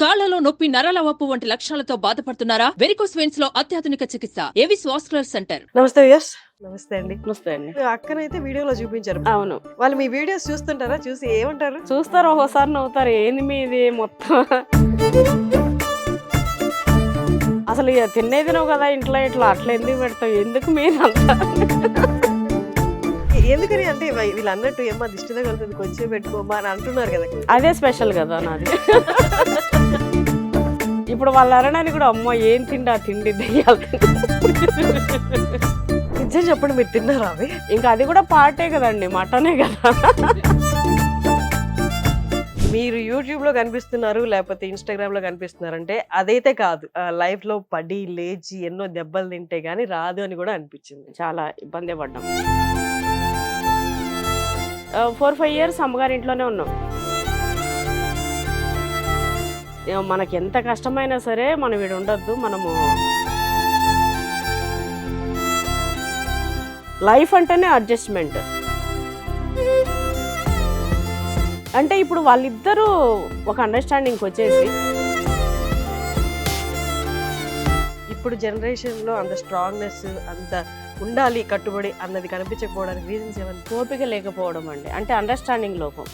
కాళ్లలో నొప్పి, నరాల వాపు వంటి లక్షణాలతో బాధపడుతున్నారా? వెరికోస్ వెయిన్స్ లో అత్యాధునిక చికిత్స ఏవిస్ వాస్కులర్ సెంటర్. నమస్తే యస్. నమస్తే అండి. నమస్తే అండి. మీ అక్కనైతే వీడియోలో చూపించారు. అవును, వాళ్ళు మీ వీడియోస్ చూస్తుంటారా? చూసి ఏమంటారు? చూస్తారు, ఒక్కోసారి నవ్వుతారు. ఏంది మీది మొత్తం అసలు ఇక తినేది నువ్వు కదా ఇంట్లో, ఇట్లా అట్లా ఎందుకు పెడతావు, ఎందుకు మీరు అంతా ఎందుకని అంటే వీళ్ళు అన్నట్టు ఏమో దిష్టి తగులుతుంది కొంచెం పెట్టుకోమా అని అంటున్నారు కదా. అదే స్పెషల్ కదా నాది. ఇప్పుడు వాళ్ళు అనడానికి కూడా అమ్మ ఏం తిండి ఆ తిండి దెయ్యాలి. నిజం చెప్పండి, మీరు తిన్నారా అవి? ఇంకా అది కూడా పార్టే కదండి, మటనే కదా. మీరు యూట్యూబ్ లో కనిపిస్తున్నారు లేకపోతే ఇన్స్టాగ్రామ్ లో కనిపిస్తున్నారు అంటే అదైతే కాదు, లైఫ్ లో పడి లేచి ఎన్నో దెబ్బలు తింటే గానీ రాదు అని కూడా అనిపించింది. చాలా ఇబ్బంది పడ్డాం. 4-5 years అమ్మగారి ఇంట్లోనే ఉన్నాం. మనకి ఎంత కష్టమైనా సరే మనం వీడు ఉండొద్దు, మనము లైఫ్ అంటేనే అడ్జస్ట్మెంట్. అంటే ఇప్పుడు వాళ్ళిద్దరూ ఒక అండర్స్టాండింగ్కి వచ్చేసి ఇప్పుడు జనరేషన్ లో అంత స్ట్రాంగ్నెస్, అంత ఉండాలి కట్టుబడి అన్నది కనిపించకపోవడానికి రీజన్స్ ఏమన్నా? ఓపిక లేకపోవడం అండి, అంటే అండర్స్టాండింగ్ లోపం.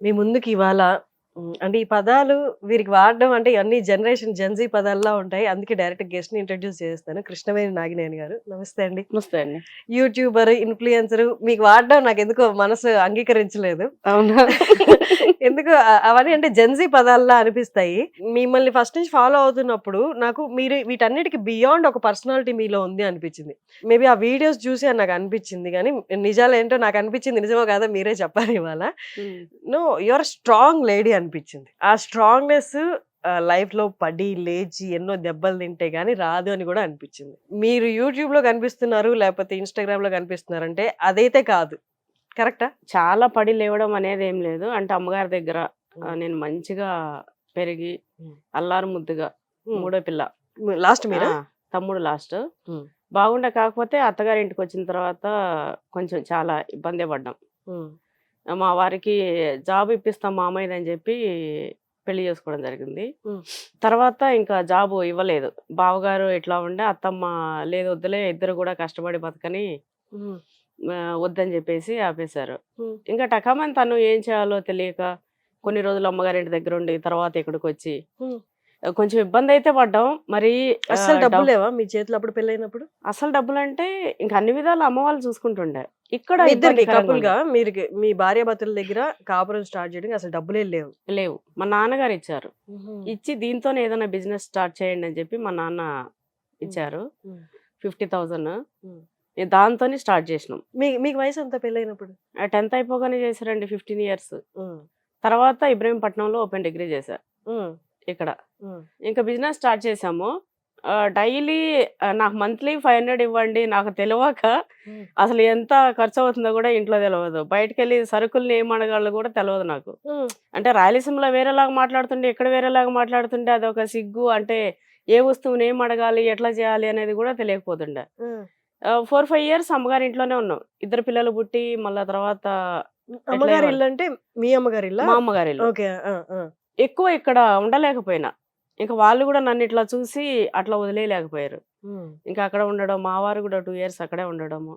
మీ ముందుకి ఇవాళ అంటే ఈ పదాలు వీరికి వాడడం అంటే అన్ని జనరేషన్ జెన్జీ పదాల్లా ఉంటాయి. అందుకే డైరెక్ట్ గెస్ట్ ని ఇంట్రడ్యూస్ చేస్తాను. కృష్ణవేణి నాగినేని గారు, నమస్తే అండి. నమస్తే అండి. యూట్యూబర్, ఇన్ఫ్లుయెన్సర్, మీకు వాడడం నాకు ఎందుకో మనసు అంగీకరించలేదు. అవునా? ఎందుకు అవన్నీ అంటే జెన్జీ పదాల్లా అనిపిస్తాయి. మిమ్మల్ని ఫస్ట్ నుంచి ఫాలో అవుతున్నప్పుడు నాకు మీరు వీటన్నిటికి బియాండ్ ఒక పర్సనాలిటీ మీలో ఉంది అనిపించింది. మేబీ ఆ వీడియోస్ చూసి అని నాకు అనిపించింది, కానీ నిజాలు ఏంటో నాకు అనిపించింది నిజమో కాదో మీరే చెప్పారు ఇవాళ. నో, యువర్ స్ట్రాంగ్ లేడీ అనిపించింది. ఆ స్ట్రాంగ్నెస్ లైఫ్ లో పడి లేచి ఎన్నో దెబ్బలు తింటే గానీ రాదు అని కూడా అనిపించింది. మీరు యూట్యూబ్ లో కనిపిస్తున్నారు లేకపోతే ఇన్స్టాగ్రామ్ లో కనిపిస్తున్నారు అంటే అదైతే కాదు, కరెక్టా? చాలా పడి లేవడం అనేది ఏం లేదు. అంటే అమ్మగారి దగ్గర నేను మంచిగా పెరిగి అల్లారు ముద్దుగా మూడో పిల్ల, లాస్ట్ మీరా? తమ్ముడు లాస్ట్. బాగుండే, కాకపోతే అత్తగారి ఇంటికి వచ్చిన తర్వాత కొంచెం చాలా ఇబ్బంది పడ్డాం. మా వారికి జాబ్ ఇప్పిస్తాం మామయ్యది అని చెప్పి పెళ్లి చేసుకోవడం జరిగింది. తర్వాత ఇంకా జాబ్ ఇవ్వలేదు. బావగారు ఇట్లా ఉండే, అత్తమ్మ లేదు వద్దులే ఇద్దరు కూడా కష్టపడి బతకని వద్దని చెప్పేసి ఆపేశారు. ఇంకా టకామని తను ఏం చేయాలో తెలియక కొన్ని రోజులు అమ్మగారింటి దగ్గర ఉండి తర్వాత ఇక్కడికి వచ్చి కొంచెం ఇబ్బంది అయితే పడ్డాం. మరి అసలు డబ్బులు లేవా మీ చేతిలో అప్పుడు పెళ్ళైనప్పుడు? అసలు డబ్బులు అంటే ఇంకా అన్ని విధాలు అమ్మ వాళ్ళు చూసుకుంటుండే. ఇక్కడ ఇద్దరికి కపుల్ గా మీరు మీ భార్య భర్తల దగ్గర కాపురం స్టార్ట్ చేయడానికి అసలు డబ్బులే లేవు. మా నాన్నగారు ఇచ్చారు. ఇచ్చి దీంతోనే ఏదైనా బిజినెస్ స్టార్ట్ చేయండి అని చెప్పి మా నాన్న ఇచ్చారు 50,000. దాంతోనే స్టార్ట్ చేసినాం. మీకు వయసు అంతా పెళ్ళైనప్పుడు? 10th అయిపోగానే చేశారండి, 15 years. తర్వాత ఇబ్రహీంపట్నంలో ఓపెన్ డిగ్రీ చేశారు ఇక్కడ. ఇంకా బిజినెస్ స్టార్ట్ చేసాము. డైలీ నాకు మంత్లీ 500 ఇవ్వండి. నాకు తెలియక అసలు ఎంత ఖర్చు అవుతుందో కూడా ఇంట్లో తెలియదు. బయటకు వెళ్ళి సరుకుల్ని ఏం అడగాలో కూడా తెలియదు నాకు. అంటే రాయలసీమలో వేరేలాగా మాట్లాడుతుండే, ఇక్కడ వేరేలాగా మాట్లాడుతుండే, అదొక సిగ్గు. అంటే ఏ వస్తువుని ఏం అడగాలి, ఎట్లా చేయాలి అనేది కూడా తెలియకపోతుండే. 4-5 years అమ్మగారి ఇంట్లోనే ఉన్నాం. 2 పిల్లలు పుట్టి మళ్ళా తర్వాత అమ్మగారి ఇల్లు అంటే మీ అమ్మగారి ఇల్లు? మా అమ్మగారి ఇల్లు. ఎక్కువ ఇక్కడ ఉండలేకపోయినా, ఇంకా వాళ్ళు కూడా నన్ను ఇట్లా చూసి అట్లా వదిలేయలేకపోయారు. ఇంకా అక్కడ ఉండడం, మా వారు కూడా 2 years అక్కడే ఉండడము.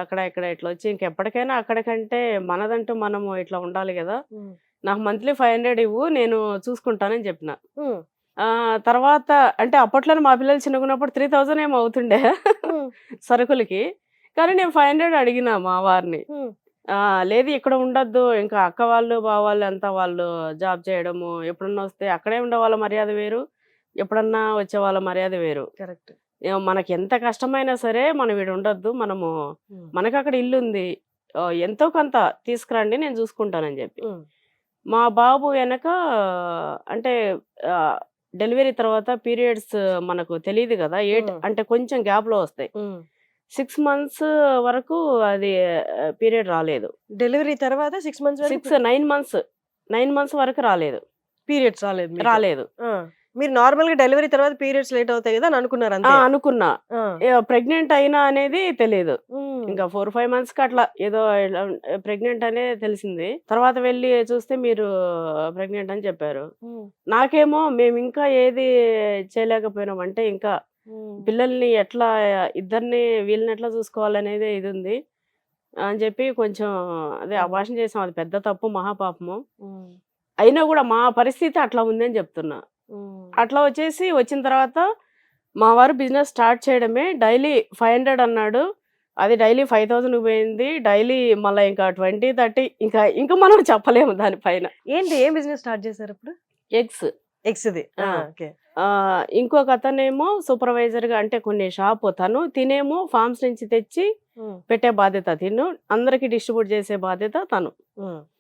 అక్కడ ఇక్కడ ఇట్లా వచ్చి ఇంకెప్పటికైనా అక్కడికంటే మనదంటూ మనము ఇట్లా ఉండాలి కదా, నాకు మంత్లీ 500 ఇవ్వు, నేను చూసుకుంటానని చెప్పిన. తర్వాత అంటే అప్పట్లో మా పిల్లలు చిన్నగున్నప్పుడు 3,000 ఏమో అవుతుండే సరుకులకి. కానీ నేను 500 అడిగిన మా వారిని. లేదు ఇక్కడ ఉండొద్దు, ఇంకా అక్క వాళ్ళు బావ వాళ్ళు అంతా వాళ్ళు జాబ్ చేయడము, ఎప్పుడన్నా వస్తే అక్కడే ఉండే వాళ్ళ మర్యాద వేరు, ఎప్పుడన్నా వచ్చే వాళ్ళ మర్యాద వేరు. కరెక్ట్. మనకి ఎంత కష్టమైనా సరే మనం వీడు ఉండొద్దు, మనము మనకు అక్కడ ఇల్లు ఉంది, ఎంతో కొంత తీసుకురండి నేను చూసుకుంటానని చెప్పి. మా బాబు వెనక అంటే డెలివరీ తర్వాత పీరియడ్స్ మనకు తెలియదు కదా, అంటే కొంచెం గ్యాప్ లో వస్తాయి. 6 months వరకు అది పీరియడ్ రాలేదు. డెలివరీ తర్వాత 6 months 9 months వరకు రాలేదు. పీరియడ్స్ రాలేదు. మీరు నార్మల్ గా డెలివరీ తర్వాత పీరియడ్స్ లేట్ అవుతాయి కదా అని అనుకున్నారు అంతే. అనుకున్నా. ఆ. ప్రెగ్నెంట్ అయినా అనేది తెలియదు. ఉమ్. ఇంకా 4-5 మంత్స్ కి అట్లా ఏదో ప్రెగ్నెంట్ అనేది తెలిసింది. తర్వాత వెళ్ళి చూస్తే మీరు ప్రెగ్నెంట్ అని చెప్పారు. ఉమ్. నాకేమో మేము ఇంకా ఏది చేయలేకపోయినాం అంటే ఇంకా ఉమ్. పిల్లల్ని ఎట్లా ఇద్దరిని వీళ్ళని ఎట్లా చూసుకోవాలనేది ఇది ఉంది అని చెప్పి కొంచెం అదే అబార్షన్ చేసాం. అది పెద్ద తప్పు, మహాపాపము. ఉమ్. అయినా కూడా మా పరిస్థితి అట్లా ఉంది అని చెప్తున్నా. ఉమ్. అట్లా వచ్చిన తర్వాత మా వారు బిజినెస్ స్టార్ట్ చేయడమే. డైలీ 500 అన్నాడు. అది డైలీ 5000 పోయింది. డైలీ మళ్ళీ ఇంకా 20-30 ఇంకా మనం చెప్పలేము దానిపైన. ఏంటి ఏం బిజినెస్ స్టార్ట్ చేశారు ఇప్పుడు? ఎగ్స్. ఎగ్స్ది. ఆ. ఓకే. ఇంకొక అతనేమో సూపర్వైజర్ గా అంటే కొన్ని షాప్ తినేమో ఫార్మ్స్ నుంచి తెచ్చి పెట్టే బాధ్యత తిను, అందరికి డిస్ట్రిబ్యూట్ చేసే బాధ్యత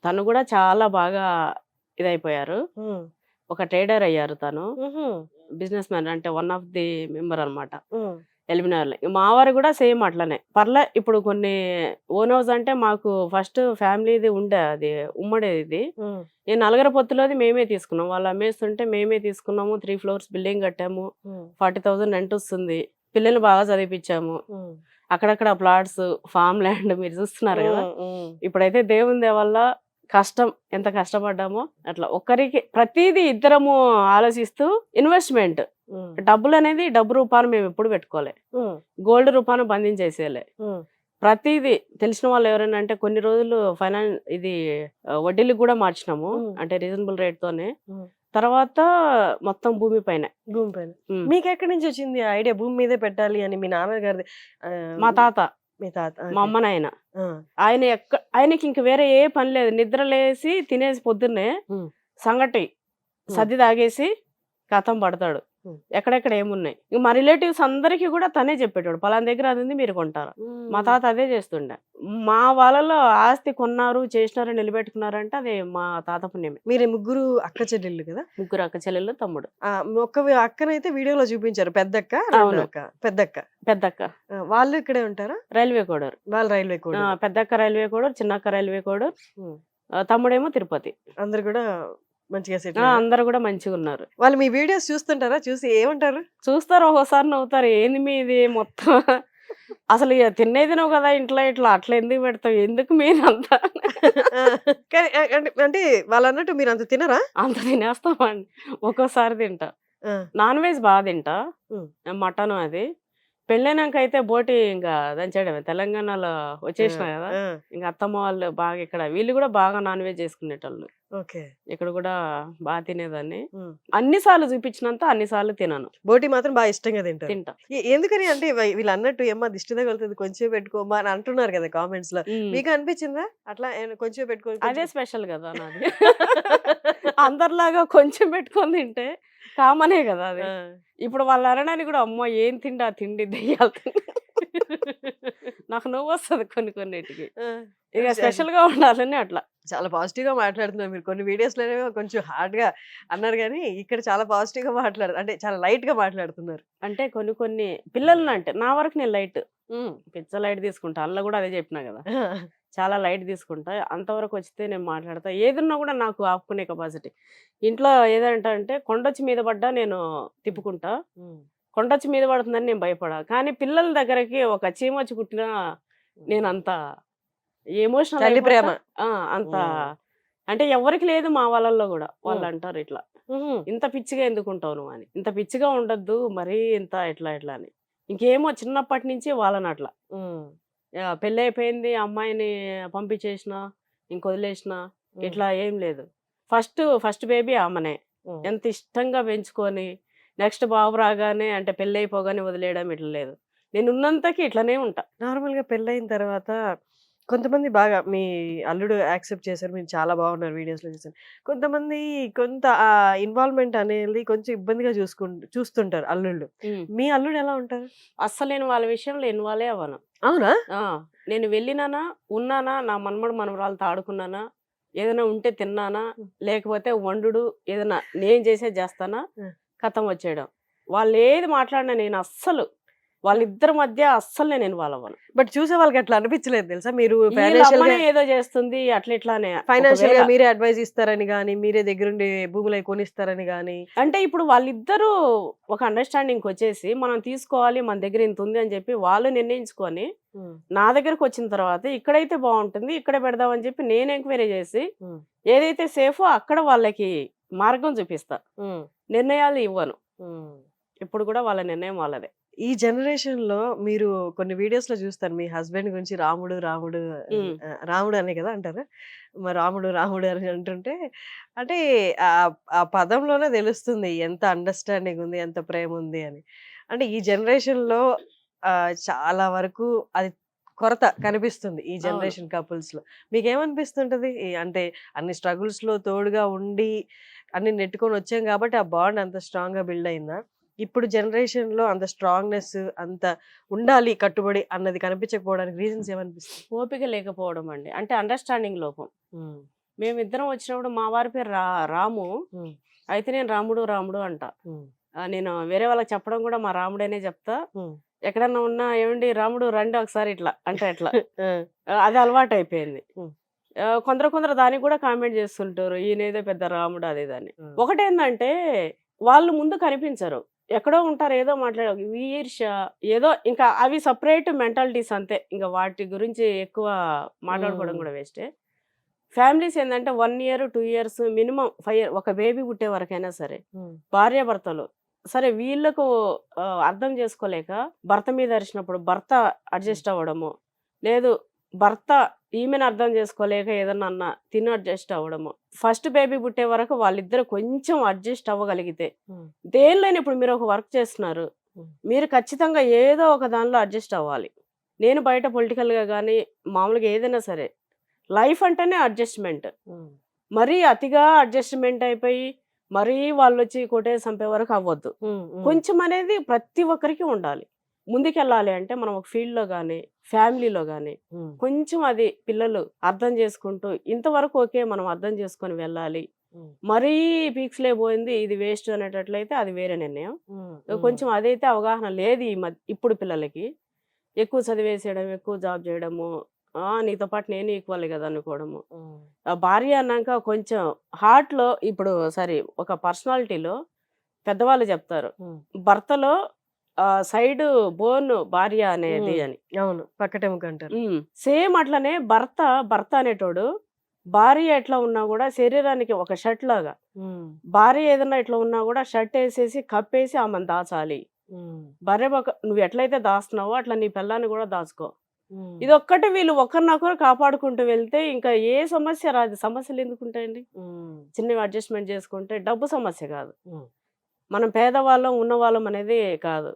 తను కూడా చాలా బాగా ఇదైపోయారు. ఒక ట్రేడర్ అయ్యారు తను. బిజినెస్ మ్యాన్ అంటే వన్ ఆఫ్ ది మెంబర్ అనమాట ఎలిమినార్. మా వారు కూడా సేమ్ అట్లనే పర్లే. ఇప్పుడు కొన్ని ఓన్ హౌస్ అంటే మాకు ఫస్ట్ ఫ్యామిలీది ఉండే, అది ఉమ్మడేది. ఈ నలుగురు పొత్తులోది మేమే తీసుకున్నాం. వాళ్ళు అమ్మేస్తుంటే మేమే తీసుకున్నాము. 3 floors బిల్డింగ్ కట్టాము. 40,000 రెంట్ వస్తుంది. పిల్లల్ని బాగా చదివిపించాము. అక్కడక్కడ ప్లాట్స్, ఫామ్ ల్యాండ్ మీరు చూస్తున్నారు కదా. ఇప్పుడైతే దేవుని దయ వల్ల కష్టం ఎంత కష్టపడ్డామో అట్లా ఒక్కరికి ప్రతిదీ ఇద్దరము ఆలోచిస్తూ ఇన్వెస్ట్మెంట్ డబ్బులు అనేది డబ్బు రూపాన్ని మేము ఎప్పుడు పెట్టుకోలే, గోల్డ్ రూపాన్ని బంధించేసేలే. ప్రతిదీ తెలిసిన వాళ్ళు ఎవరైనా అంటే కొన్ని రోజులు ఇది వడ్డీలకు కూడా మార్చినాము, అంటే రీజనబుల్ రేట్ తోనే. తర్వాత మొత్తం భూమి పైన. మీకు ఎక్కడి నుంచి వచ్చింది ఐడియా భూమి మీదే పెట్టాలి అని? మీ నాన్నగారిది? మా తాత, మీ తాత, మా అమ్మ నాయన. ఆయనకి ఇంక వేరే ఏ పని లేదు. నిద్ర లేసి తినేసి పొద్దున్నే సంగటి సర్ది తాగేసి కథం పడతాడు. ఎక్కడెక్కడ ఏమున్నాయి మా రిలేటివ్స్ అందరికి కూడా తనే చెప్పేటాడు, పలానా దగ్గర అది ఉంది మీరు కొంటారా. మా తాత అదే చేస్తుండే. మా వాళ్ళలో ఆస్తి కొన్నారు, చేసినారు, నిలబెట్టుకున్నారంటే అది మా తాత పుణ్యమే. మీరు ముగ్గురు అక్క చెల్లెళ్ళు కదా? ముగ్గురు అక్క చెల్లెళ్ళు, తమ్ముడు. ఒక అక్కనైతే వీడియోలో చూపించారు, పెద్దక్క. పెద్దక్క వాళ్ళు ఇక్కడే ఉంటారా? రైల్వే కోడూరు. వాళ్ళు రైల్వే కోడూరు. పెద్దక్క రైల్వే కోడూరు, చిన్నక్క రైల్వే కోడూరు, తమ్ముడేమో తిరుపతి. అందరు కూడా మంచిగా సెటిల్? అందరు కూడా మంచిగా ఉన్నారు. వాళ్ళు మీ వీడియోస్ చూస్తుంటారా? చూసి ఏమంటారు? చూస్తారు, ఒకసారి నవ్వుతారు. ఏంది మీది మొత్తం అసలు తినేది నువ్వు కదా ఇంట్లో, ఇట్లా అట్లా ఎందుకు పెడతావు, ఎందుకు మీరంతా అంటే వాళ్ళు అన్నట్టు మీరు అంత తినరా? అంత తినేస్తామండి. ఒక్కోసారి తింటా. నాన్ వెజ్ బాగా తింటా, మటన్ అది. పెళ్ళైనాక అయితే బోటి ఇంకా దంచడమే. తెలంగాణలో వచ్చేసిన కదా, ఇంకా అత్తమ్మ వాళ్ళు బాగా ఇక్కడ, వీళ్ళు కూడా బాగా నాన్ వెజ్ చేసుకునేటోళ్ళు. ఇక్కడ కూడా బాగా తినేదాన్ని. అన్నిసార్లు చూపించినంత అన్నిసార్లు తినను. బోటి మాత్రం బాగా ఇష్టంగా తింటా. ఎందుకని అంటే వీళ్ళు అన్నట్టు ఏమో దిష్టి తగులుతుంది కొంచెం పెట్టుకోమా అని అంటున్నారు కదా కామెంట్స్ లో. మీకు అనిపించిందా అట్లా కొంచెం పెట్టుకో? అదే స్పెషల్ కదా నాది. అందరిలాగా కొంచెం పెట్టుకొని తింటే కామనే కదా అది. ఇప్పుడు వాళ్ళు అనడానికి కూడా అమ్మో ఏం తిండి ఆ తిండి దెయ్యాలు నాకు నువ్వు వస్తుంది కొన్నిటికి. ఇక స్పెషల్ గా ఉండాలని అట్లా. చాలా పాజిటివ్ గా మాట్లాడుతున్నారు మీరు. కొన్ని వీడియోస్ లోనే కొంచెం హార్డ్ గా అన్నారు కానీ ఇక్కడ చాలా పాజిటివ్ గా అంటే చాలా లైట్ గా మాట్లాడుతున్నారు. అంటే కొన్ని పిల్లల్ని అంటే నా వరకు నేను లైట్, పిచ్చ లైట్ తీసుకుంటా. అందులో కూడా అదే చెప్పినా కదా, చాలా లైట్ తీసుకుంటా. అంతవరకు వచ్చితే నేను మాట్లాడతా. ఏదున్నా కూడా నాకు ఆపుకునే కెపాసిటీ. ఇంట్లో ఏదంటే అంటే కొండొచ్చి మీద పడ్డా నేను తిప్పుకుంటా, కొండొచ్చి మీద పడుతుందని నేను భయపడా. కానీ పిల్లల దగ్గరకి ఒక చీమ వచ్చి కుట్టినా నేను అంత ఎమోషనల్ ప్రేమ అంత అంటే ఎవరికి లేదు మా వాళ్ళల్లో కూడా. వాళ్ళు అంటారు ఇట్లా ఇంత పిచ్చిగా ఎందుకుంటావు నువ్వు అని. ఇంత పిచ్చిగా ఉండద్దు మరీ ఇంత ఎట్లా అని. ఇంకేమో చిన్నప్పటి నుంచి వాళ్ళని అట్లా. పెళ్ళి అయిపోయింది, అమ్మాయిని పంపించేసిన, ఇంకొదిలేసిన, ఇట్లా ఏం లేదు. ఫస్ట్ బేబీ ఆమెనే ఎంత ఇష్టంగా పెంచుకొని నెక్స్ట్ బాబు రాగానే అంటే పెళ్ళి అయిపోగానే వదిలేయడం ఇట్లా లేదు. నేను ఉన్నంతకి ఇట్లనే ఉంటా. నార్మల్ గా పెళ్ళైన తర్వాత కొంతమంది బాగా మీ అల్లుడు యాక్సెప్ట్ చేశారు, మీరు చాలా బాగున్నారు వీడియోస్ లో చూసాను. కొంతమంది కొంత ఇన్వాల్వ్మెంట్ అనేది కొంచెం ఇబ్బందిగా చూస్తుంటారు అల్లుళ్ళు. మీ అల్లుడు ఎలా ఉంటారు? అస్సలు నేను వాళ్ళ విషయంలో ఇన్వాల్వ్ అవ్వను. అవునా? నేను వెళ్ళినానా, ఉన్నానా, నా మనమడు మనవరాలతో ఆడుకున్నానా, ఏదైనా ఉంటే తిన్నానా, లేకపోతే వండు ఏదైనా నేను చేస్తానా, కథం వచ్చేయడం. వాళ్ళు ఏది మాట్లాడినా నేను అస్సలు వాళ్ళిద్దరి మధ్య అస్సలు నేను ఇన్వాల్వ్ అవ్వను. బట్ చూసే వాళ్ళకి అట్లా అనిపించలేదు తెలుసా? మీరు వీళ్ళ ఫైనాన్షియల్ గా అమ్మనే ఏదో చేస్తుంది అట్లా ఇట్లానే. ఫైనాన్షియల్ గా ఒకవేళ మీరే అడ్వైజ్ ఇస్తారని గానీ, మీరే దగ్గరుండి భూములు అవి కొనిస్తారని గానీ. అంటే ఇప్పుడు వాళ్ళిద్దరూ ఒక అండర్‌స్టాండింగ్‌కి వచ్చేసి మనం తీసుకోవాలి, మన దగ్గర ఇంత ఉంది అని చెప్పి వాళ్ళు నిర్ణయించుకొని నా దగ్గరకు వచ్చిన తర్వాత ఇక్కడైతే బాగుంటుంది, ఇక్కడే పెడదాం అని చెప్పి నేను ఎంక్వైరీ చేసి ఏదైతే సేఫో అక్కడ వాళ్ళకి మార్గం చూపిస్తా. నిర్ణయాలు ఇవ్వను. ఇప్పుడు కూడా వాళ్ళ నిర్ణయం వాళ్ళదే. ఈ జనరేషన్ లో మీరు కొన్ని వీడియోస్ లో చూస్తారు మీ హస్బెండ్ గురించి రాముడు రాముడు ఉమ్. రాముడు అనే కదా అంటారు. మరి రాముడు రాముడు అని అంటుంటే అంటే ఆ ఆ పదంలోనే తెలుస్తుంది ఎంత అండర్స్టాండింగ్ ఉంది, ఎంత ప్రేమ ఉంది అని. అంటే ఈ జనరేషన్ లో చాలా వరకు అది కొరత కనిపిస్తుంది ఈ అవును. జనరేషన్ కపుల్స్ లో. మీకేమనిపిస్తుంటది? అంటే అన్ని స్ట్రగుల్స్ లో తోడుగా ఉండి అన్ని నెట్టుకొని వచ్చాం కాబట్టి ఆ బాండ్ అంత స్ట్రాంగ్ గా బిల్డ్ అయిందా? ఇప్పుడు జనరేషన్ లో అంత స్ట్రాంగ్నెస్, అంత ఉండాలి కట్టుబడి అన్నది కనిపించకపోవడానికి రీజన్స్ ఏమనిపిస్తుంది? ఓపిక లేకపోవడం అండి. అంటే అండర్‌స్టాండింగ్ లోపం. మేమిద్దరం వచ్చినప్పుడు మా వారి పేరు రాము. అయితే నేను రాముడు రాముడు అంట. నేను వేరే వాళ్ళకి చెప్పడం కూడా మా రాముడనే చెప్తా. ఎక్కడన్నా ఉన్నా ఏమండి రాముడు రండి ఒకసారి ఇట్లా అంటే ఎట్లా అది అలవాటు అయిపోయింది. కొందరు దానికి కూడా కామెంట్ చేస్తుంటారు, ఈయనేదో పెద్ద రాముడు అది ఇది అని. ఒకటేందంటే వాళ్ళు ముందు కనిపించరు, ఎక్కడో ఉంటారు, ఏదో మాట్లాడే ఈర్ష్య ఏదో, ఇంకా అవి సపరేట్ మెంటాలిటీస్ అంతే. ఇంకా వాటి గురించి ఎక్కువ మాట్లాడుకోవడం కూడా వేస్టే. ఫ్యామిలీస్ ఏంటంటే 1 year 2 years మినిమం 5 years ఒక బేబీ పుట్టే వరకైనా సరే భార్యాభర్తలు సరే వీళ్ళకు అర్థం చేసుకోలేక భర్త మీద అరిచినప్పుడు భర్త అడ్జస్ట్ అవ్వడము, లేదు భర్త ఈమెను అర్థం చేసుకోలేక ఏదన్నా అన్న తిని అడ్జస్ట్ అవ్వడము. ఫస్ట్ బేబీ పుట్టే వరకు వాళ్ళిద్దరు కొంచెం అడ్జస్ట్ అవ్వగలిగితే దేనిలోనే, ఇప్పుడు మీరు ఒక వర్క్ చేస్తున్నారు, మీరు ఖచ్చితంగా ఏదో ఒక దానిలో అడ్జస్ట్ అవ్వాలి. నేను బయట పొలిటికల్గా కానీ మామూలుగా ఏదైనా సరే లైఫ్ అంటేనే అడ్జస్ట్మెంట్. మరీ అతిగా అడ్జస్ట్మెంట్ అయిపోయి మరీ వాళ్ళు వచ్చి కొట్టేసి చంపే వరకు అవ్వద్దు. కొంచెం అనేది ప్రతి ఒక్కరికి ఉండాలి. ముందుకెళ్ళాలి అంటే మనం ఒక ఫీల్డ్లో కానీ ఫ్యామిలీలో కానీ కొంచెం అది పిల్లలు అర్థం చేసుకుంటూ ఇంతవరకు ఓకే మనం అర్థం చేసుకొని వెళ్ళాలి. మరీ పీక్స్లే పోయింది ఇది వేస్ట్ అనేటట్లయితే అది వేరే నిర్ణయం. కొంచెం అదైతే అవగాహన లేదు ఇప్పుడు పిల్లలకి. ఎక్కువ చదివేసేయడం, ఎక్కువ జాబ్ చేయడము, నీతో పాటు నేను ఈక్వల్ కదా అనుకోవడము. భార్య అన్నాక కొంచెం హార్ట్లో ఇప్పుడు సరే ఒక పర్సనాలిటీలో పెద్దవాళ్ళు చెప్తారు భర్తలో సైడ్ బోన్ భార్య అనేది అని. అవును, పక్కటెముక అంటారు. సేమ్ అట్లనే భర్త అనేటోడు భార్య ఎట్లా ఉన్నా కూడా శరీరానికి ఒక షర్ట్ లాగా, భార్య ఏదన్నా ఇట్లా ఉన్నా కూడా షర్ట్ వేసేసి కప్పేసి ఆమెను దాచాలి. భార్య నువ్వు ఎట్లయితే దాస్తున్నావో అట్లా నీ పిల్లాన్ని కూడా దాచుకో. ఇది ఒక్కటి వీళ్ళు ఒకరినొకరు కాపాడుకుంటూ వెళ్తే ఇంకా ఏ సమస్య రాదు. సమస్యలు ఎందుకు ఉంటాయండి? చిన్నవి అడ్జస్ట్మెంట్ చేసుకుంటే డబ్బు సమస్య కాదు, మనం పేదవాళ్ళం ఉన్నవాళ్ళం అనేది కాదు.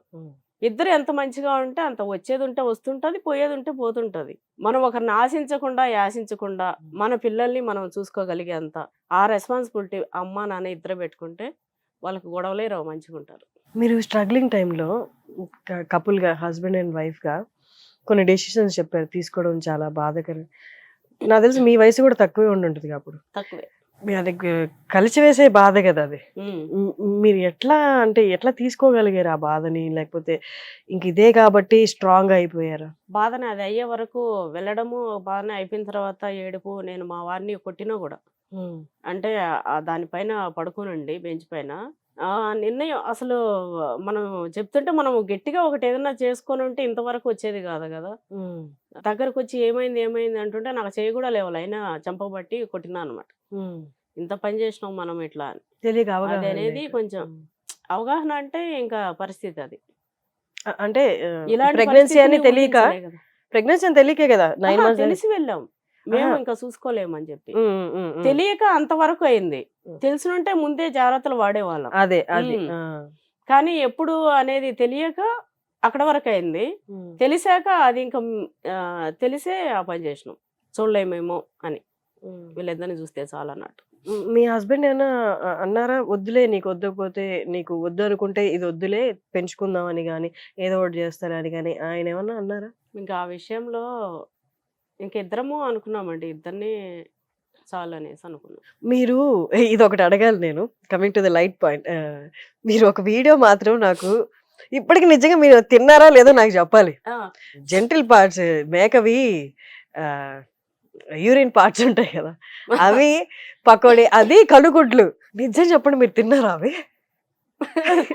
ఇద్దరు ఎంత మంచిగా ఉంటే అంత వచ్చేది ఉంటే వస్తుంటది, పోయేది ఉంటే పోతుంటది. మనం ఒకరిని ఆశించకుండా యాశించకుండా మన పిల్లల్ని మనం చూసుకోగలిగే అంత ఆ రెస్పాన్సిబిలిటీ అమ్మ నాన్న ఇద్దరు పెట్టుకుంటే వాళ్ళకి గొడవలే రావు, మంచిగా ఉంటారు. మీరు స్ట్రగ్లింగ్ టైంలో కపుల్గా హస్బెండ్ అండ్ వైఫ్గా కొన్ని డెసిషన్స్ చెప్పారు, తీసుకోవడం చాలా బాధాకరం. నాకు తెలిసి మీ వయసు కూడా తక్కువే ఉండుంటుంది అప్పుడు. తక్కువే. అది కలిసి వేసే బాధ కదా అది. మీరు ఎట్లా అంటే ఎట్లా తీసుకోగలిగారు ఆ బాధని? లేకపోతే ఇంక ఇదే కాబట్టి స్ట్రాంగ్ అయిపోయారా? బాధనే అది అయ్యే వరకు వెళ్ళడము, బాధనే అయిపోయిన తర్వాత ఏడుపు. నేను మా వారిని కొట్టినా కూడా అంటే దానిపైన పడుకోనండి బెంచ్ పైన. నిర్ణయం అసలు మనం చెప్తుంటే మనం గట్టిగా ఒకటి ఏదైనా చేసుకొని ఉంటే ఇంతవరకు వచ్చేది కాదు కదా. దగ్గరకు వచ్చి ఏమైంది ఏమైంది అంటుంటే నాకు చేయి కూడా లేవాలి, అయినా చంపబట్టి కొట్టినా అనమాట. ఇంత పని చేసినాం మనం ఇట్లా అని తెలియక అది అనేది కొంచెం అవగాహన అంటే ఇంకా పరిస్థితి అది. అంటే ఇలాంటి ప్రెగ్నెన్సీ అని తెలియక, ఊహించలే కదా. ప్రెగ్నెన్సీ అని తెలియకే కదా 9 months తెలిసి వెళ్ళాం మేము, ఇంకా చూసుకోలేమని చెప్పి. తెలియక అంతవరకు అయింది, తెలిసినుంటే ముందే జాగ్రత్తలు వాడేవాళ్ళం. అదే అది. కానీ ఎప్పుడు అనేది తెలియక అక్కడ వరకు అయింది. తెలిసాక అది ఇంకా తెలిసే ఆ పని చేసినాం, చూడలేమేమో అని వీళ్ళిద్దరిని చూస్తే చాలా అన్నట్టు. మీ హస్బెండ్ ఏమైనా అన్నారా, వద్దులే నీకు వద్దకపోతే, నీకు వద్దు అనుకుంటే ఇది వద్దులే పెంచుకుందాం అని కానీ, ఏదో ఒకటి చేస్తారని కానీ ఆయన ఏమన్నా అన్నారా? ఇంకా ఆ విషయంలో ఇంకిద్దరము అనుకున్నామండి, ఇద్దరిని చాలు అనేసి అనుకున్నాం. మీరు ఇది ఒకటి అడగాలి నేను, coming to the light point. మీరు ఒక వీడియో మాత్రం నాకు ఇప్పటికి నిజంగా మీరు తిన్నారా లేదో నాకు చెప్పాలి. ఆ, జెంటిల్ పార్ట్స్ మేకవి యూరిన్ పార్ట్స్ ఉంటాయి కదా, అవి పకోడీ, అది కనుగుడ్లు. నిజం చెప్పండి, మీరు తిన్నారా అవి?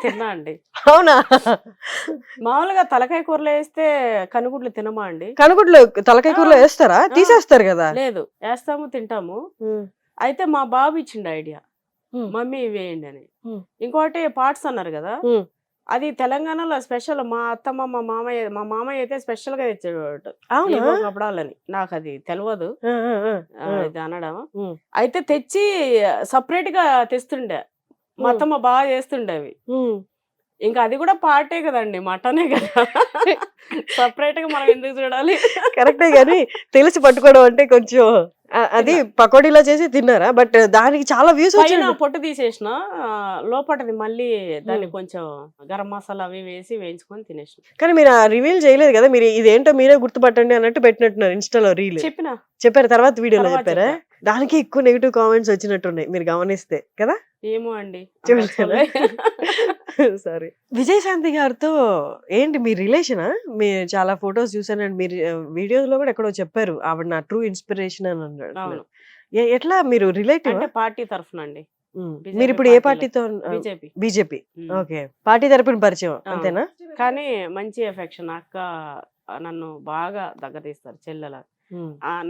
తిన్నా అండి. అవునా? మామూలుగా తలకాయ కూరలో వేస్తే కనుగుడ్లు తినమా అండి? కనుగుడ్లు తలకాయ కూరలో వేస్తారా? ఆ. తీసేస్తారు కదా. లేదు, వేస్తాము, తింటాము. అయితే మా బాబు ఇచ్చిండు ఐడియా, మమ్మీ ఇవి వేయండి అని. ఇంకోటి పార్ట్స్ అన్నారు కదా, అది తెలంగాణలో స్పెషల్. మా అత్తమ్మ మా మామయ్య అయితే స్పెషల్ గా తెచ్చేవాడు అవునా? ఏవో కపడాలని. నాకు అది తెలియదు ఇది అనడం. ఉమ్. అయితే తెచ్చి సపరేట్ గా తెస్తుండే. మా అత్తమ్మ బాగా చేస్తుండే అవి. ఇంకా అది కూడా పార్టే కదండి, మటనే కదా. సపరేట్ గా మనం ఎందుకు చూడాలి? కరెక్టే గాని తెలిసి పట్టుకోవడం అంటే కొంచెం అది పకోడీలా చేసి తిన్నారా? బట్ దానికి చాలా వ్యూస్ పైన వచ్చాయి. పొట్టు తీసేసిన, లోపటది మళ్ళీ దాన్ని కొంచెం గరం మసాలా అవి వేసి వేయించుకొని తినేసిన. కానీ మీరు రివీల్ చేయలేదు కదా, మీరు ఇదేంటో మీరే గుర్తుపట్టండి అన్నట్టు పెట్టినట్టున్నారు ఇన్స్టాలో రీల్. చెప్పిన చెప్పారు, తర్వాత వీడియోలో తర్వాత చెప్పారా? చెప్పా. దానికి ఎక్కువ నెగిటివ్ కామెంట్స్ వచ్చినట్టున్నాయి మీరు గమనిస్తే కదా. ఏమో అండి, చెప్పారా? సారీ. విజయశాంతి గారితో ఏంటి మీ రిలేషనా? మీరు చాలా ఫొటోస్ చూసానండి, మీరు వీడియోస్ లో కూడా ఎక్కడో చెప్పారు ఆవిడ నా ట్రూ ఇన్స్పిరేషన్ అని అన్నాడు. అవును, ఎట్లా మీరు రిలేటివ్? అంటే పార్టీ తరఫున అండి. మీరు ఇప్పుడు ఏ పార్టీతో? బీజేపీ. బీజేపీ. ఓకే, పార్టీ తరపున పరిచయం అంతేనా? కానీ మంచి ఎఫెక్షన్. అక్క నన్ను బాగా దగ్గర తీస్తారు, చెల్లెల.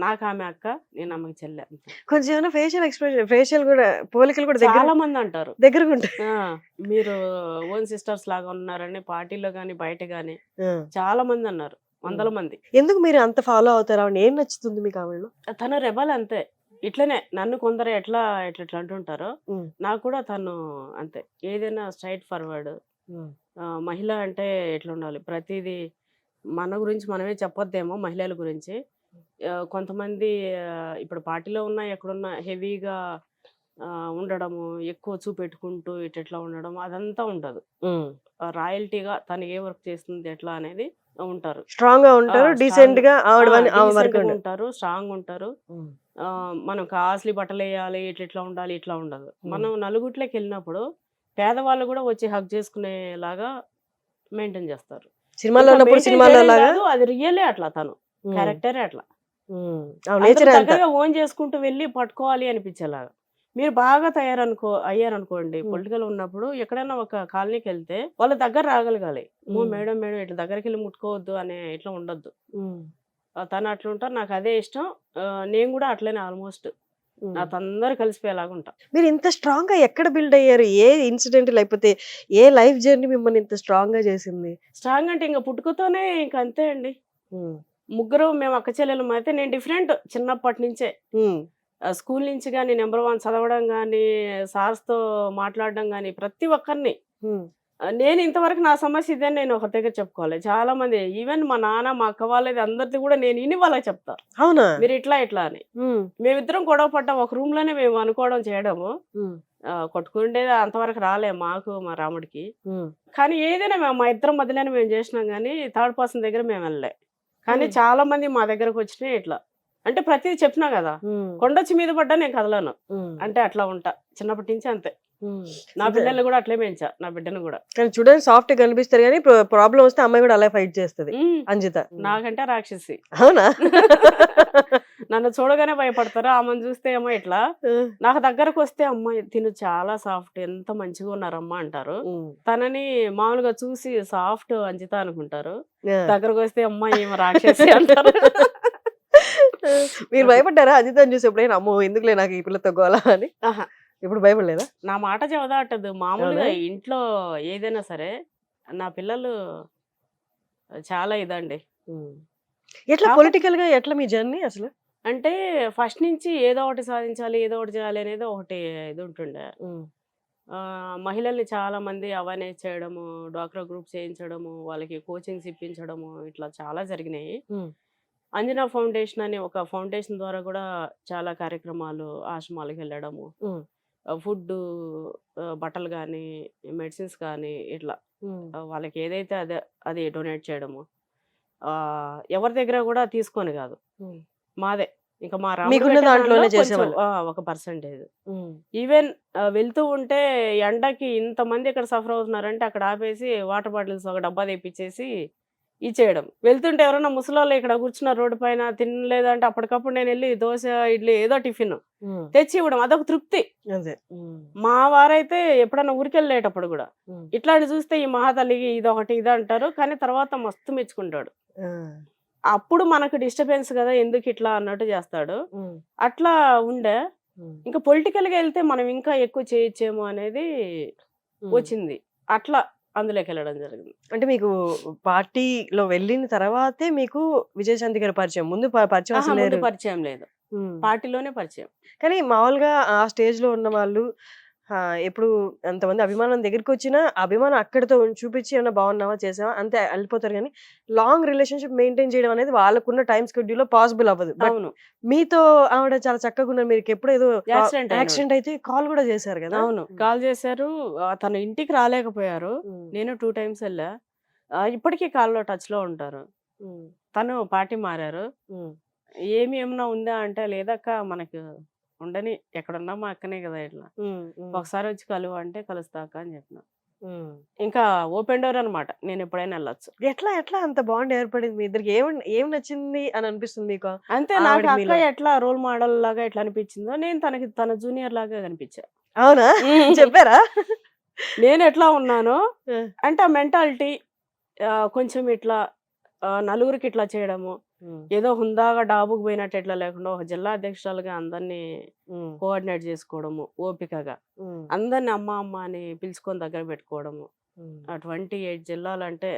నాకు ఆమె అక్క, నేను ఆమెకి చెల్లె. కొంచెం ఏమైనా ఫేషియల్ ఎక్స్ప్రెషన్, ఫేషియల్ కూడా పోలికలు కూడా చాలా మంది అంటారు దగ్గరగా ఉంటాయి. మీరు ఓన్ సిస్టర్స్ లాగా ఉన్నారని, పార్టీలో గాని బయట గాని చాలా మంది అన్నారు, వందల మంది. ఎందుకు మీరు అంత ఫాలో అవుతారా? ఏం నచ్చుతుంది మీకు ఆవిడలో? తను రెబల్ అంతే. ఇట్లనే నన్ను కొందరు ఎట్లా ఎట్లా అంటుంటారో, నాకు కూడా తను అంతే. ఏదైనా స్ట్రైట్ ఫార్వర్డ్. మహిళ అంటే ఎట్లా ఉండాలి, ప్రతిదీ మన గురించి మనమే చెప్పొద్దేమో మహిళల గురించి. కొంతమంది ఇప్పుడు పార్టీలో ఉన్నా ఎక్కడున్నా హెవీగా ఉండడము, ఎక్కువ చూపెట్టుకుంటూ ఇట్లా ఉండడం, అదంతా ఉండదు. రాయల్టీగా తను ఏ వర్క్ చేస్తుంది ఎట్లా అనేది ఉంటారు. స్ట్రాంగ్ గా ఉంటారు, డీసెంట్ గా ఉంటారు, స్ట్రాంగ్ ఉంటారు. మనం కాస్ట్లీ బట్టలు వేయాలి, ఇట్లా ఉండాలి, ఇట్లా ఉండదు. మనం నలుగుట్లోకి వెళ్ళినప్పుడు పేదవాళ్ళు కూడా వచ్చి హక్ చేసుకునేలాగా మెయింటైన్ చేస్తారు. సినిమాలో ఉన్నప్పుడు సినిమాలో లాగా అది రియలే అట్లా, తను క్యారెక్టరే అట్లా. నేచర్ దగ్గరగా ఓన్ చేసుకుంటూ వెళ్ళి పట్టుకోవాలి అనిపించేలాగా. మీరు బాగా అయ్యారనుకోండి, పొలిటికల్ ఉన్నప్పుడు ఎక్కడైనా ఒక కాలనీకి వెళ్తే వాళ్ళ దగ్గర రాగలగాలి. మేడం మేడం ఇట్లా దగ్గరికి వెళ్ళి ముట్టుకోవద్దు అనే ఇట్లా ఉండొద్దు. తను అట్లా ఉంటారు, నాకు అదే ఇష్టం. నేను కూడా అట్లనే ఆల్మోస్ట్ నాతో అందరు కలిసిపోయేలాగా ఉంటా. మీరు ఇంత స్ట్రాంగ్ గా ఎక్కడ బిల్డ్ అయ్యారు? ఏ ఇన్సిడెంట్ లేకపోతే ఏ లైఫ్ జర్నీ మిమ్మల్ని ఇంత స్ట్రాంగ్ గా చేసింది? స్ట్రాంగ్ అంటే ఇంకా పుట్టుకతోనే ఇంక అంతే అండి. ముగ్గురు మేము అక్క చెల్లెలు. అయితే నేను డిఫరెంట్ చిన్నప్పటి నుంచే. స్కూల్ నుంచి కానీ నెంబర్ 1 చదవడం కానీ, సార్స్తో మాట్లాడడం కానీ, ప్రతి ఒక్కరిని. నేను ఇంతవరకు నా సమస్య ఇదే నేను ఒక దగ్గర చెప్పుకోవాలి. చాలా మంది ఈవెన్ మా నాన్న, మా అక్క వాళ్ళది అందరిది కూడా నేను ఇని వాళ్ళకి చెప్తా, అవునా మీరు ఇట్లా అని. మేమిద్దరం గొడవ పడ్డాం ఒక రూమ్ లోనే, మేము అనుకోవడం చేయడము. కొట్టుకుండేది అంతవరకు రాలే మాకు, మా రాముడికి. కానీ ఏదైనా మా ఇద్దరం మధ్యలోనే మేము చేసినాం, కానీ థర్డ్ పర్సన్ దగ్గర మేము వెళ్ళలే. కానీ చాలా మంది మా దగ్గరకు వచ్చినాయి ఇట్లా. అంటే ప్రతిదీ చెప్పినా కదా, కొండొచ్చి మీద పడ్డా నేను కదలను. అంటే అట్లా ఉంటా చిన్నప్పటి నుంచి అంతే. నా పిల్లల్ని కూడా అట్లే పెంచా, నా బిడ్డను కూడా. కానీ చూడండి సాఫ్ట్ కనిపిస్తారు, కానీ ప్రాబ్లం వస్తే అమ్మాయి కూడా అలా ఫైట్ చేస్తుంది అంజిత. నాకంటే రాక్షసి. అవునా? నన్ను చూడగానే భయపడతారు, ఆమెను చూస్తే ఏమో ఇట్లా. నాకు దగ్గరకు వస్తే అమ్మాయి తిను చాలా సాఫ్ట్, ఎంత మంచిగా ఉన్నారమ్మా అంటారు. తనని మామూలుగా చూసి సాఫ్ట్ అంజిత అనుకుంటారు, దగ్గరకు వస్తే అమ్మాయి ఏమో రాక్షసి అంటారు. మీరు భయపడ్డారా అంజితని చూసి ఎప్పుడైనా? అమ్మో ఎందుకులే నాకు ఈ పిల్లతో గోలా అని. ఇప్పుడు భయపడలేదా? నా మాట చెవదాటదు. మామూలుగా ఇంట్లో ఏదైనా సరే నా పిల్లలు చాలా ఇదండి. ఎట్లా పొలిటికల్ గా ఎట్లా మీ జర్నీ అసలు? అంటే ఫస్ట్ నుంచి ఏదో ఒకటి సాధించాలి, ఏదో ఒకటి చేయాలి అనేది ఒకటి ఇది ఉంటుండే. మహిళల్ని చాలా మంది అవేర్నెస్ చేయడము, డ్వాక్రా గ్రూప్ చేయించడము, వాళ్ళకి కోచింగ్స్ ఇప్పించడము, ఇట్లా చాలా జరిగినాయి. అంజనా ఫౌండేషన్ అని ఒక ఫౌండేషన్ ద్వారా కూడా చాలా కార్యక్రమాలు, ఆశ్రమాలకు వెళ్ళడము, ఫుడ్, బట్టలు కానీ, మెడిసిన్స్ కానీ, ఇట్లా వాళ్ళకి ఏదైతే అది డొనేట్ చేయడము. ఎవరి దగ్గర కూడా తీసుకొని కాదు, మాదే ఇంకా మా రాముడు మీకున్న పెట్టే దాంట్లోనే దానిలో కొంచెం చేసేవాళ్ళు. ఒక పర్సెంటేజ్. ఈవెన్ వెళ్తూ ఉంటే ఎండకి ఇంతమంది ఇక్కడ సఫర్ అవుతున్నారంటే అక్కడ ఆపేసి వాటర్ బాటిల్స్ ఒక డబ్బా తెప్పించేసి ఇచ్చేయడం. వెళ్తుంటే ఎవరైనా ముసలోళ్ళు ఇక్కడ కూర్చున్నారు రోడ్డు పైన తినలేదంటే అప్పటికప్పుడు నేను వెళ్ళి దోశ, ఇడ్లీ ఏదో టిఫిన్ తెచ్చి ఇవ్వడం అదొక తృప్తి. అదే. మా వారైతే ఎప్పుడన్నా ఊరికెళ్ళేటప్పుడు కూడా ఇట్లాంటి చూస్తే ఈ మహాతల్లికి ఇదొకటి ఇది అంటారు, కానీ తర్వాత మస్తు మెచ్చుకుంటాడు. అప్పుడు మనకు డిస్టర్బెన్స్ కదా ఎందుకు ఇట్లా అన్నట్టు చేస్తాడు. అట్లా ఉండే ఇంకా పొలిటికల్ గా వెళ్తే మనం ఇంకా ఎక్కువ చేయొచ్చేమో అనేది వచ్చింది. అట్లా అందులోకి వెళ్ళడం జరిగింది. అంటే మీకు పార్టీలో వెళ్ళిన తర్వాతే మీకు విజయశాంతి గారి పరిచయం. ముందు పరిచయం అసలు ముందు లేరు. పరిచయం లేదు, పార్టీలోనే పరిచయం. కానీ మామూలుగా ఆ స్టేజ్ లో ఉన్న వాళ్ళు ఎప్పుడు అంతమంది అభిమానం దగ్గరికి వచ్చినా అభిమానం అక్కడితో చూపించి ఏమన్నా బాగున్నావా చేసావా అంతే వెళ్ళిపోతారు. కానీ లాంగ్ రిలేషన్షిప్ మెయింటైన్ చేయడం అనేది వాళ్ళకున్న టైం స్కెడ్యూల్ లో పాసిబుల్ అవ్వదు. బట్ అవును, మీతో ఆవిడ చాలా చక్కగా ఉన్నారు. మీరు ఎప్పుడు ఏదో యాక్సిడెంట్ యాక్సిడెంట్ అయితే కాల్ కూడా చేశారు కదా. అవును, కాల్ చేశారు. తన ఇంటికి రాలేకపోయారు. నేను 2 times వెళ్ళా. ఇప్పటికీ కాల్లో టచ్ లో ఉంటారు. తను పార్టీ మారారు. ఏమన్నా ఉందా అంటే లేదక్క మనకు ఉండని, ఎక్కడున్నా మా అక్కనే కదా, ఇట్లా ఒకసారి వచ్చి కలువు అంటే కలుస్తాక అని చెప్పిన. ఇంకా ఓపెన్ డోర్ అనమాట, నేను ఎప్పుడైనా వెళ్ళొచ్చు. ఎట్లా ఎట్లా అంత బాండ్ ఏర్పడింది మీ ఇద్దరికి? ఏం నచ్చింది అని అనిపిస్తుంది మీకు? అంతే, నాకు అక్క ఎట్లా రోల్ మోడల్ లాగా ఎట్లా అనిపించిందో నేను తనకి తన జూనియర్ లాగా కనిపించా. అవునా? చెప్పారా? నేను ఎట్లా ఉన్నానో అంటే ఆ మెంటాలిటీ కొంచెం ఇట్లా నలుగురికి ఇట్లా చేయడము, ఏదో హుందాగా డాబుకు పోయినట్టు ఎట్లా లేకుండా ఒక జిల్లా అధ్యక్షురాలుగా అందరినీ కోఆర్డినేట్ చేసుకోవడము, ఓపికగా అందరిని అమ్మ అమ్మ అని పిలుచుకొని దగ్గర పెట్టుకోవడము. 28 జిల్లాలు అంటే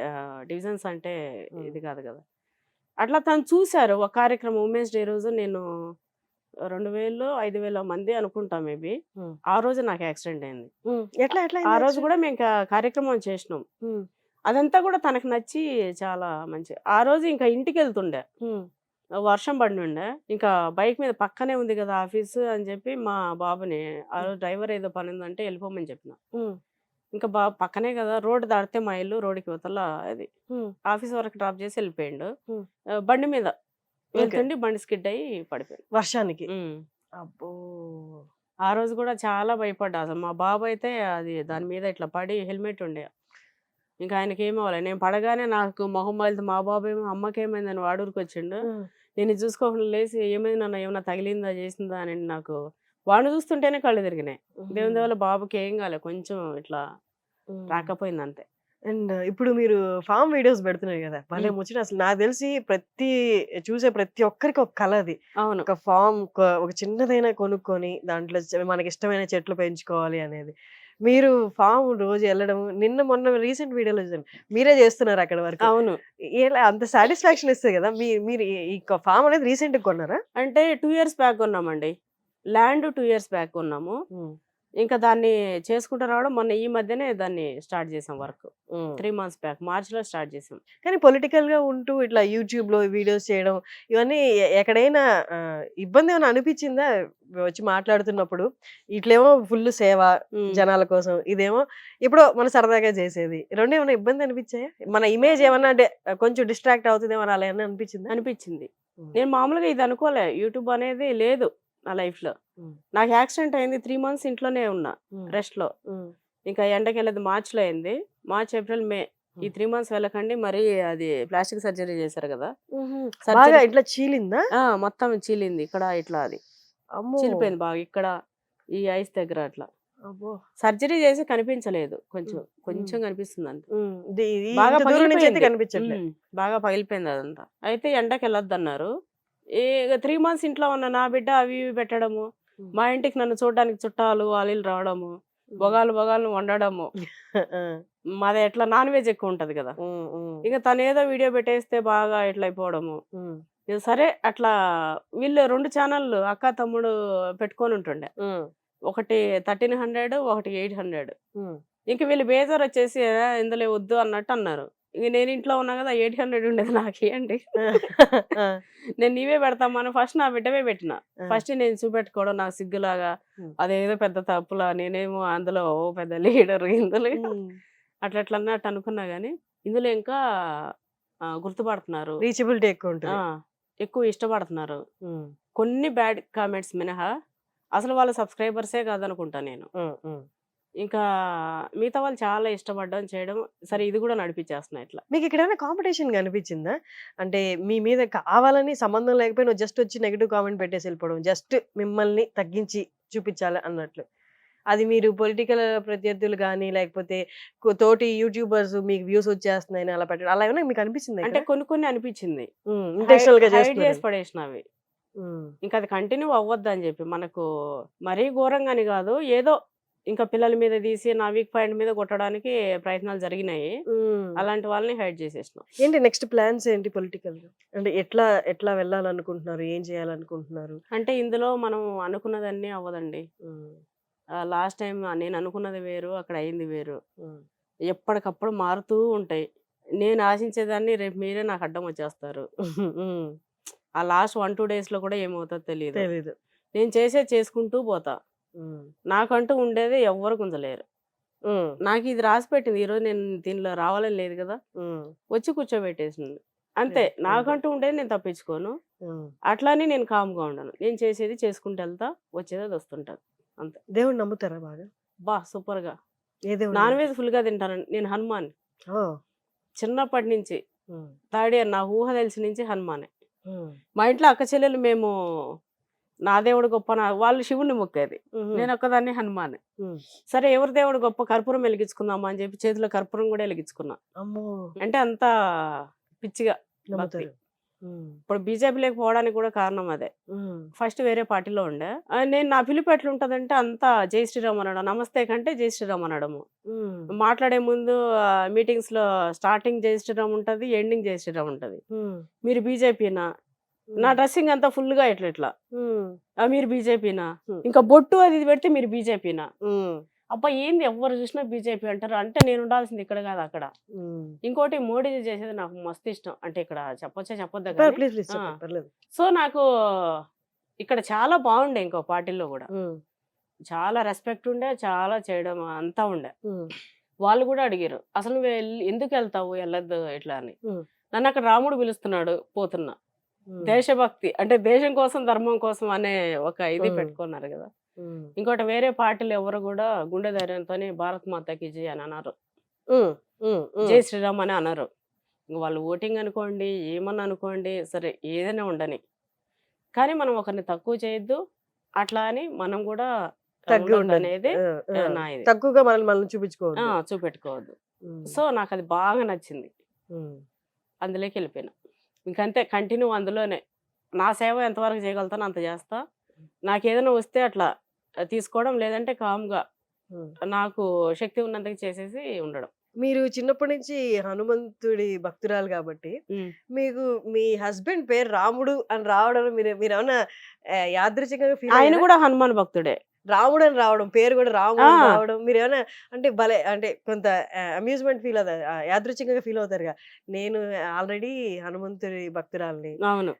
డివిజన్స్ అంటే ఇది కాదు కదా. అట్లా తను చూశారు. ఒక కార్యక్రమం ఉమెన్స్ డే రోజు నేను 2000-5000 మంది అనుకుంటా మేబీ. ఆ రోజు నాకు యాక్సిడెంట్ అయింది. ఎట్లా ఎట్లా ఆ రోజు కూడా మేము కార్యక్రమం చేసినాం. అదంతా కూడా తనకు నచ్చి చాలా మంచి. ఆ రోజు ఇంకా ఇంటికి వెళ్తుండే, వర్షం పడి ఉండే, ఇంకా బైక్ మీద పక్కనే ఉంది కదా ఆఫీసు అని చెప్పి మా బాబుని, ఆ రోజు డ్రైవర్ ఏదో పని ఉందంటే వెళ్ళిపోమని చెప్పిన. ఇంకా పక్కనే కదా, రోడ్డు దాటితే మా ఇల్లు, రోడ్డుకి ఇవతల అది. ఆఫీస్ వరకు డ్రాప్ చేసి వెళ్ళిపోయిండు. బండి మీద వెళ్తుండి బండి స్కిడ్ అయ్యి పడిపోయింది వర్షానికి. అబ్బో, ఆ రోజు కూడా చాలా భయపడ్డా అసలు. మా బాబు అయితే అది దాని మీద ఇట్లా పడి హెల్మెట్ ఉండే, ఇంకా ఆయనకి ఏమవ్వాలి. నేను పడగానే నాకు మొహం బయలుతో మా బాబు ఏమో అమ్మకేమైందని వాడూరికి వచ్చిండు. నేను ఇది చూసుకోకుండా లేచి ఏమైంది నన్ను, ఏమన్నా తగిలిందా చేసిందా అని నాకు వాడిని చూస్తుంటేనే కళ్ళు తిరిగినాయి. దేవుని దేవుల బాబుకి ఏం కాలే, కొంచెం ఇట్లా రాకపోయింది అంతే. అండ్ ఇప్పుడు మీరు ఫామ్ వీడియోస్ పెడుతున్నారు కదా, భలే ముచ్చట. అసలు నాకు తెలిసి చూసే ప్రతి ఒక్కరికి ఒక కళ అది. అవును, ఒక ఫామ్ ఒక చిన్నదైనా కొనుక్కొని దాంట్లో మనకి ఇష్టమైన చెట్లు పెంచుకోవాలి అనేది. మీరు ఫామ్ రోజు వెళ్ళడం, మొన్న రీసెంట్ వీడియోలో చూసాను మీరే చేస్తున్నారు అక్కడ వరకు. అవును, అంత సాటిస్ఫాక్షన్ ఇస్తుంది కదా. మీరు ఈ ఫామ్ అనేది రీసెంట్ గా కొన్నారా? అంటే 2 years బ్యాక్ కొన్నామండి. ల్యాండ్ 2 years బ్యాక్ కొన్నాము. ఇంకా దాన్ని చేసుకుంటూ రావడం మొన్న ఈ మధ్యనే దాన్ని స్టార్ట్ చేసాం వర్క్. 3 months బ్యాక్ మార్చిలో స్టార్ట్ చేసాం. కానీ పొలిటికల్ గా ఉంటూ ఇట్లా యూట్యూబ్ లో వీడియోస్ చేయడం ఇవన్నీ ఎక్కడైనా ఇబ్బంది ఏమైనా అనిపించిందా వచ్చి మాట్లాడుతున్నప్పుడు? ఇట్లేమో ఫుల్ సేవ జనాల కోసం, ఇదేమో ఇప్పుడు మన సరదాగా చేసేది, రెండు ఏమైనా ఇబ్బంది అనిపించాయా? మన ఇమేజ్ ఏమన్నా అంటే కొంచెం డిస్ట్రాక్ట్ అవుతుందేమో అలా ఏమన్నా అనిపించింది. నేను మామూలుగా ఇది అనుకోలే, యూట్యూబ్ అనేది లేదు నా లైఫ్ లో. నాకు యాక్సిడెంట్ అయింది, 3 months ఇంట్లోనే ఉన్నా రెస్ట్ లో. ఇంకా ఎండకి వెళ్ళదు, మార్చిలో అయింది. మార్చ్, ఏప్రిల్, మే ఈ 3 months వెళ్ళకండి. మరి అది ప్లాస్టిక్ సర్జరీ చేశారు కదా, ఇట్లా చీలిందా? మొత్తం చీలింది ఇక్కడ, ఇట్లా అది చీలిపోయింది బాగా ఇక్కడ ఈ ఐస్ దగ్గర. అట్లా సర్జరీ చేసి కనిపించలేదు, కొంచెం కొంచెం కనిపిస్తుంది అంతే. బాగా పగిలిపోయింది అదంతా. అయితే ఎండకి వెళ్ళొద్దు అన్నారు. 3 months ఇంట్లో ఉన్న నా బిడ్డ అవి ఇవి పెట్టడము, మా ఇంటికి నన్ను చూడడానికి చుట్టాలు వాళ్ళు రావడము, బొగాలు వండడము. మాది ఎట్లా నాన్ వెజ్ ఎక్కువ ఉంటది కదా, ఇక తను ఏదో వీడియో పెట్టేస్తే బాగా ఇట్లా అయిపోవడము. సరే అట్లా వీళ్ళు 2 ఛానళ్ళు అక్క తమ్ముడు పెట్టుకొని ఉంటుండే, ఒకటి 1300, ఒకటి 800. ఇంక వీళ్ళు బేజార్ వచ్చేసి ఇందులో వద్దు అన్నట్టు అన్నారు. ఇంక నేను ఇంట్లో ఉన్నా కదా, 800 ఉండేది నాకేంటి, నేను నీవే పెడతామని ఫస్ట్ నా బిడ్డవే పెట్టిన. ఫస్ట్ నేను చూపెట్టుకోవడం నాకు సిగ్గులాగా, అదేదో పెద్ద తప్పులా, నేనేమో అందులో పెద్ద లీడర్ ఇందులో అట్లా అన్నట్టు అనుకున్నా. గానీ ఇందులో ఇంకా గుర్తుపడుతున్నారు, రీచబిలిటీ ఎక్కువ ఉంటుంది. ఎక్కువ ఇష్టపడుతున్నారు. కొన్ని బ్యాడ్ కామెంట్స్ మినహా అసలు వాళ్ళ సబ్స్క్రైబర్సే కాదనుకుంటా నేను. ఇంకా మిగతా వాళ్ళు చాలా ఇష్టపడడం చేయడం సరే ఇది కూడా నడిపించేస్తున్నా ఇట్లా. మీకు ఇక్కడ ఏమైనా కాంపిటీషన్ కనిపించిందా? అంటే మీ మీద కావాలని సంబంధం లేకపోయినా జస్ట్ వచ్చి నెగెటివ్ కామెంట్ పెట్టేసి వెళ్ళిపోవడం, జస్ట్ మిమ్మల్ని తగ్గించి చూపించాలి అన్నట్లు. అది మీరు పొలిటికల్ ప్రత్యర్థులు కానీ లేకపోతే తోటి యూట్యూబర్స్ మీకు వ్యూస్ వచ్చేస్తున్నాయని అలా పెట్టడం అలా ఏమైనా మీకు అనిపించింది? అంటే కొన్ని అనిపించింది ఇంటెన్షనల్ గా హైడ్ చేస్తున్నారు. చేసి పడేసినవి. ఇంకా అది కంటిన్యూ అవ్వద్దు అని చెప్పి మనకు మరీ ఘోరంగాని కాదు, ఏదో ఇంకా పిల్లల మీద తీసి నా వీక్ పాయింట్ మీద కొట్టడానికి ప్రయత్నాలు జరిగినాయి. అలాంటి వాళ్ళని హైడ్ చేసేసినాం. ఏంటి నెక్స్ట్ ప్లాన్స్ ఏంటి పొలిటికల్ గా? అంటే ఎట్లా ఎట్లా వెళ్ళాలనుకుంటున్నారు, ఏం చేయాలనుకుంటున్నారు? అంటే ఇందులో మనం అనుకున్నదన్నీ అవ్వదండి. లాస్ట్ టైం నేను అనుకున్నది వేరు, అక్కడ అయింది వేరు. ఎప్పటికప్పుడు మారుతూ ఉంటాయి. నేను ఆశించేదాన్ని రేపు మీరే నాకు అడ్డం వచ్చేస్తారు. ఆ లాస్ట్ 1-2 days లో కూడా ఏమవుతుందో తెలియదు. తెలీదు. నేను చేసుకుంటూ పోతా. నాకంటూ ఉండేది ఎవ్వరు గుంజలేరు. నాకు ఇది రాసి పెట్టింది. ఈరోజు నేను దీనిలో రావాలని లేదు కదా, వచ్చి కూర్చోబెట్టేసింది అంతే. నాకంటూ ఉండేది నేను తప్పించుకోను, అట్లానే నేను కామ్గా ఉండను. నేను చేసేది చేసుకుంటూ వెళ్తా, వచ్చేది అది వస్తుంటది అంతే. దేవుడు నమ్ముతారా బాగా? బా సూపర్ గా. ఏ దేవుడు? నాన్ వెజ్ ఫుల్ గా తింటాను నేను. హనుమాన్ చిన్నప్పటి నుంచి 3rd year నా ఊహ తెలిసి నుంచి హనుమానే. మా ఇంట్లో అక్క చెల్లెలు మేము నా దేవుడు గొప్ప, వాళ్ళు శివుని మొక్కేది, నేను ఒక్కదాన్ని హనుమాన్. సరే ఎవరి దేవుడు గొప్ప, కర్పూరం వెలిగించుకుందామా అని చెప్పి చేతిలో కర్పూరం కూడా వెలిగించుకున్నా. అంటే అంత పిచ్చిగా భక్తి. ఇప్పుడు బీజేపీలోకి పోవడానికి కూడా కారణం అదే. ఫస్ట్ వేరే పార్టీలో ఉండే నేను. నా పిలుపు ఎట్లుంటదంటే అంతా జై శ్రీరామ్ అనడం, నమస్తే కంటే జై శ్రీరామ్ అనడము. మాట్లాడే ముందు మీటింగ్స్ లో స్టార్టింగ్ జై శ్రీరామ్ ఉంటది, ఎండింగ్ జై శ్రీరామ్ ఉంటది. మీరు బీజేపీనా? నా డ్రెస్సింగ్ అంతా ఫుల్ గా ఇట్లా మీరు బీజేపీనా? ఇంకా బొట్టు అది ఇది పెడితే మీరు బీజేపీనా? అబ్బా ఏంది ఎవరు చూసినా బీజేపీ అంటారు. అంటే నేను ఉండాల్సింది ఇక్కడ కాదు అక్కడ. ఇంకోటి మోడీజీ చేసేది నాకు మస్తు ఇష్టం. అంటే ఇక్కడ చెప్పొద్దా? సో నాకు ఇక్కడ చాలా బాగుండే. ఇంకో పార్టీలో కూడా చాలా రెస్పెక్ట్ ఉండే, చాలా చేయడం అంతా ఉండే. వాళ్ళు కూడా అడిగారు అసలు నువ్వు ఎందుకు వెళ్తావు, వెళ్ళొద్దు ఇట్లా అని. నన్ను అక్కడ రాముడు పిలుస్తున్నాడు, పోతున్నా. దేశభక్తి అంటే దేశం కోసం ధర్మం కోసం అనే ఒక ఇది పెట్టుకున్నారు కదా. ఇంకోటి వేరే పార్టీలు ఎవరు కూడా గుండె ధైర్యంతో భారత్ మాతాకి జై అని అన్నారు, జై శ్రీరామ్ అని అన్నారు. వాళ్ళు ఓటింగ్ అనుకోండి, ఏమన్నా అనుకోండి, సరే ఏదైనా ఉండని, కానీ మనం ఒకరిని తక్కువ చేయొద్దు. అట్లా అని మనం కూడా అనేది తక్కువగా మనం చూపెట్టుకోవద్దు. సో నాకు అది బాగా నచ్చింది, అందులోకి వెళ్ళిపోయినా. ఇంకంతే కంటిన్యూ అందులోనే. నా సేవ ఎంతవరకు చేయగలుగుతానో అంత చేస్తా. నాకు ఏదైనా వస్తే అట్లా తీసుకోవడం, లేదంటే కామ్గా నాకు శక్తి ఉన్నంతగా చేసేసి ఉండడం. మీరు చిన్నప్పటి నుంచి హనుమంతుడి భక్తురాలు కాబట్టి మీకు మీ హస్బెండ్ పేరు రాముడు అని రావడం మీరేమన్నా యాదృచ్ఛికంగా ఫీల్? ఆయన కూడా హనుమాన్ భక్తుడే. రాముడు అని రావడం, పేరు కూడా రాముడు రావడం, మీరు ఏమైనా అంటే భలే అంటే కొంత అమ్యూజ్మెంట్ ఫీల్ అవుతారు, యాదృచ్ఛికంగా ఫీల్ అవుతారుగా. నేను ఆల్రెడీ హనుమంతుడి భక్తురాలని, అవును,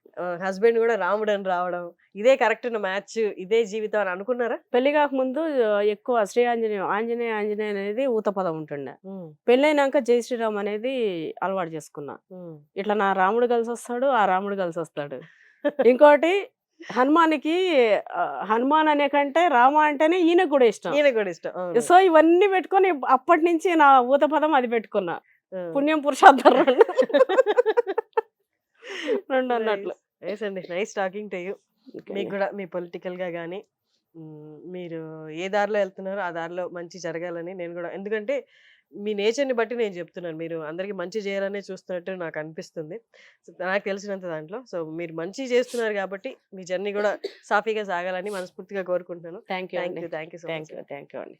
హస్బెండ్ కూడా రాముడు అని రావడం, ఇదే కరెక్ట్ మ్యాచ్, ఇదే జీవితం అని అనుకున్నారా? పెళ్లి కాకముందు ఎక్కువ శ్రీ ఆంజనేయ అనేది ఊత పదం ఉంటుండే. పెళ్ళైనాక జై శ్రీరామ్ అనేది అలవాటు చేసుకున్నా. ఇట్లా నా రాముడు కలిసి వస్తాడు, ఆ రాముడు కలిసి వస్తాడు. ఇంకోటి హనుమానికి హనుమాన్ అనే కంటే రామ అంటేనే ఈయనకు కూడా ఇష్టం. సో ఇవన్నీ పెట్టుకొని అప్పటి నుంచి నా ఊత పదం అది పెట్టుకున్నా. పుణ్యం పురుషార్థం రెండు అన్నట్లు. Nice talking to you. మీకు కూడా మీ పొలిటికల్ గా కానీ మీరు ఏ దారిలో వెళ్తున్నారో ఆ దారిలో మంచి జరగాలని నేను కూడా, ఎందుకంటే మీ నేచర్ని బట్టి నేను చెప్తున్నాను, మీరు అందరికీ మంచి చేయాలనే చూస్తున్నట్టు నాకు అనిపిస్తుంది నాకు తెలిసినంత దాంట్లో. సో మీరు మంచి చేస్తున్నారు కాబట్టి మీ జర్నీ కూడా సాఫీగా సాగాలని మనస్ఫూర్తిగా కోరుకుంటున్నాను. Thank you so much. Thank you అండి.